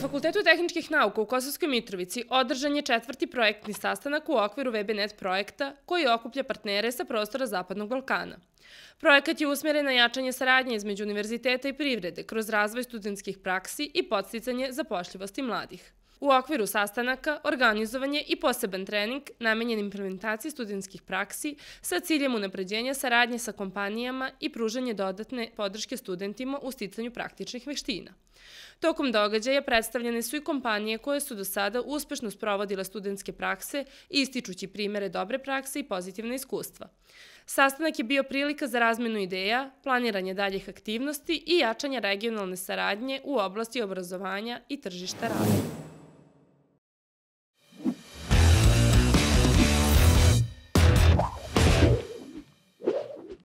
Fakultetu tehničkih nauka u Kosovskoj Mitrovici održan je 4. projektni sastanak u okviru WebNet projekta koji okuplja partnere sa prostora Zapadnog Balkana. Projekat je usmjeren na jačanje saradnje između univerziteta i privrede kroz razvoj studentskih praksi i podsticanje zapošljivosti mladih. U okviru sastanaka organizovan je i poseban trening namenjen implementaciji studentskih praksi sa ciljem unapređenja saradnje sa kompanijama i pružanje dodatne podrške studentima u sticanju praktičnih veština. Tokom događaja predstavljene su i kompanije koje su do sada uspešno sprovodile studentske prakse, ističući primere dobre prakse i pozitivne iskustva. Sastanak je bio prilika za razmenu ideja, planiranje daljih aktivnosti i jačanje regionalne saradnje u oblasti obrazovanja i tržišta rada.